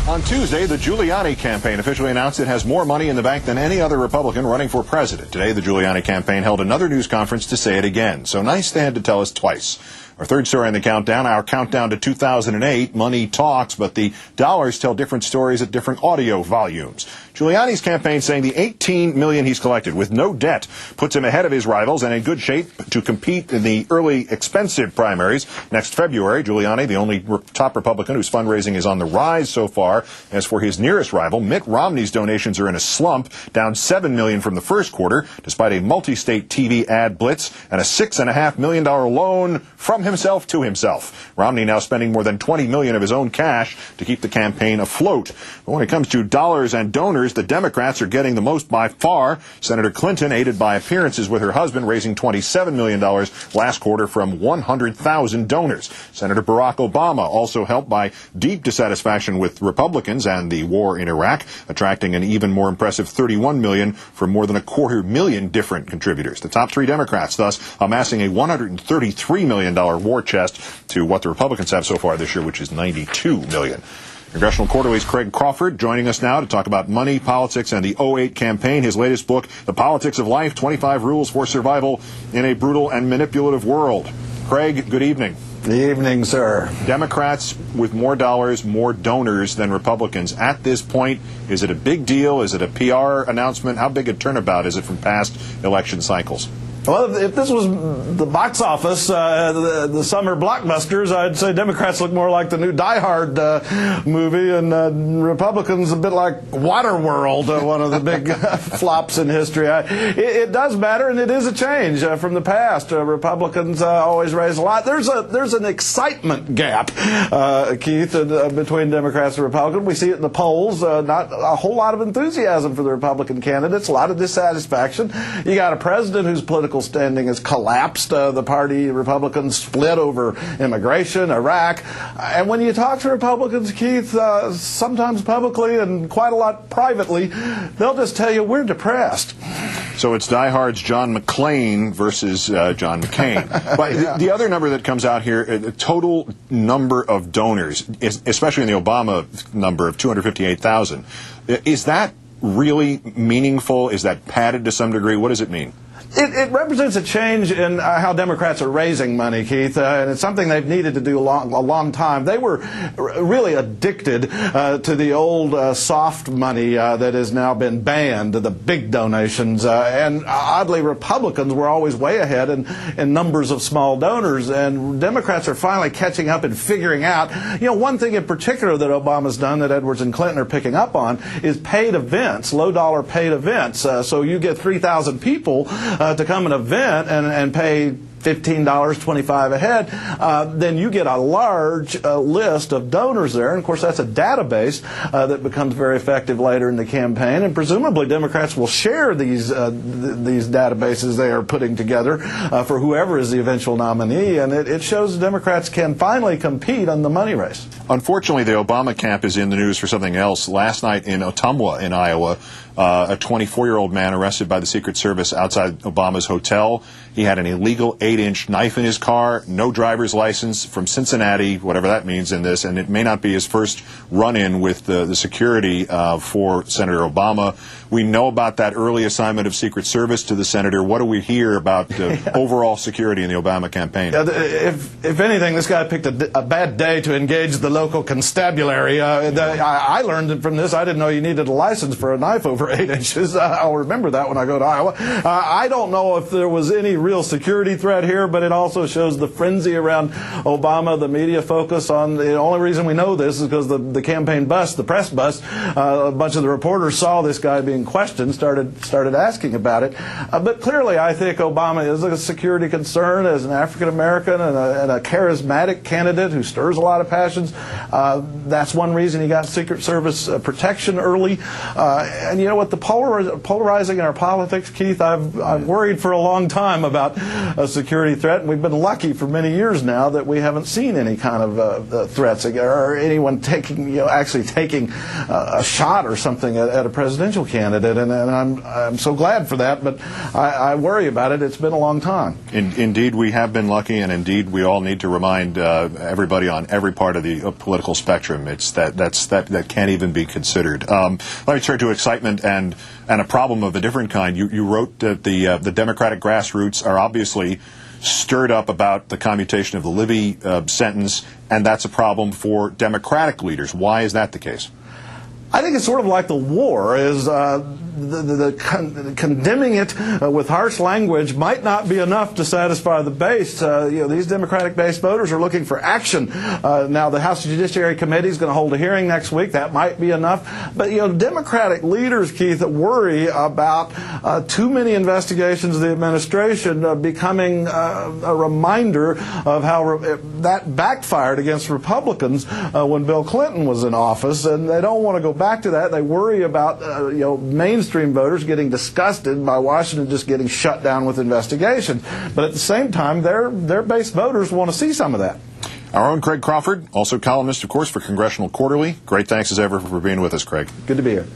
On Tuesday, the Giuliani campaign officially announced it has more money in the bank than any other Republican running for president. Today, the Giuliani campaign held another news conference to say it again. So nice they had to tell us twice. Our third story in the countdown, our countdown to 2008. Money talks, but the dollars tell different stories at different audio volumes. Giuliani's campaign saying the $18 million he's collected with no debt puts him ahead of his rivals and in good shape to compete in the early expensive primaries next February. Giuliani, the only top Republican whose fundraising is on the rise so far. As for his nearest rival, Mitt Romney's donations are in a slump, down $7 million from the first quarter, despite a multi-state TV ad blitz and a $6.5 million loan from himself to himself. Romney now spending more than $20 million of his own cash to keep the campaign afloat. But when it comes to dollars and donors, the Democrats are getting the most by far. Senator Clinton, aided by appearances with her husband, raising $27 million last quarter from 100,000 donors. Senator Barack Obama also helped by deep dissatisfaction with Republicans and the war in Iraq, attracting an even more impressive $31 million from more than 250,000 different contributors. The top three Democrats thus amassing a $133 million war chest to what the Republicans have so far this year, which is $92 million. Congressional Quarterly's Craig Crawford joining us now to talk about money, politics, and the 2008 campaign. His latest book, The Politics of Life, 25 Rules for Survival in a Brutal and Manipulative World. Craig, good evening. Good evening, sir. Democrats with more dollars, more donors than Republicans. At this point, is it a big deal? Is it a PR announcement? How big a turnabout is it from past election cycles? Well, if this was the box office, the summer blockbusters, I'd say Democrats look more like the new Die Hard movie, and Republicans a bit like Waterworld, one of the big flops in history. It does matter, and it is a change from the past. Republicans always raise a lot. There's an excitement gap, Keith, between Democrats and Republicans. We see it in the polls. Not a whole lot of enthusiasm for the Republican candidates, a lot of dissatisfaction. You got a president whose political standing has collapsed. The party Republicans split over immigration, Iraq. And when you talk to Republicans, Keith, sometimes publicly and quite a lot privately, they'll just tell you we're depressed. So it's Die Hard's John McClane versus John McCain. But yeah. The other number that comes out here, the total number of donors, especially in the Obama number of 258,000, is that really meaningful? Is that padded to some degree? What does it mean? It represents a change in how Democrats are raising money, Keith, and it's something they've needed to do a long time. They were really addicted to the old soft money that has now been banned, the big donations, and oddly Republicans were always way ahead in numbers of small donors, and Democrats are finally catching up and figuring out, one thing in particular that Obama's done that Edwards and Clinton are picking up on is paid events, low-dollar paid events. So you get 3,000 people to come an event and pay $15, $25 a head, then you get a large list of donors there. And, of course, that's a database that becomes very effective later in the campaign. And presumably Democrats will share these databases they are putting together for whoever is the eventual nominee. And it shows Democrats can finally compete on the money race. Unfortunately, the Obama camp is in the news for something else. Last night in Ottumwa in Iowa, a 24-year-old man arrested by the Secret Service outside Obama's hotel. He had an illegal 8-inch knife in his car, no driver's license, from Cincinnati, whatever that means in this, and it may not be his first run-in with the security for Senator Obama. We know about that early assignment of Secret Service to the senator. What do we hear about overall security in the Obama campaign? If anything, this guy picked a bad day to engage the local constabulary. I learned from this. I didn't know you needed a license for a knife over 8 inches. I'll remember that when I go to Iowa. I don't know if there was any real security threat here, but it also shows the frenzy around Obama, the media focus on the only reason we know this is because the campaign bus, the press bus, a bunch of the reporters saw this guy being questioned, started asking about it. But clearly, I think Obama is a security concern as an African American and a charismatic candidate who stirs a lot of passions. That's one reason he got Secret Service protection early. And with the polarizing in our politics, Keith, I've worried for a long time about a security threat, and we've been lucky for many years now that we haven't seen any kind of threats or anyone actually taking a shot or something at a presidential candidate, and I'm so glad for that, but I worry about it. It's been a long time. Indeed, we have been lucky, and indeed, we all need to remind everybody on every part of the political spectrum. It's that can't even be considered. Let me turn to excitement and a problem of a different kind. You wrote that the Democratic grassroots are obviously stirred up about the commutation of the Libby sentence, and that's a problem for Democratic leaders. Why is that the case? I think it's sort of like the war, is condemning it with harsh language might not be enough to satisfy the base. These Democratic-based voters are looking for action. Now, the House Judiciary Committee is going to hold a hearing next week. That might be enough. But, Democratic leaders, Keith, worry about too many investigations of the administration becoming a reminder of how that backfired against Republicans when Bill Clinton was in office, and they don't want to go back to that. They worry about mainstream voters getting disgusted by Washington just getting shut down with investigations. But at the same time, their base voters want to see some of that. Our own Craig Crawford, also columnist, of course, for Congressional Quarterly. Great thanks as ever for being with us, Craig. Good to be here.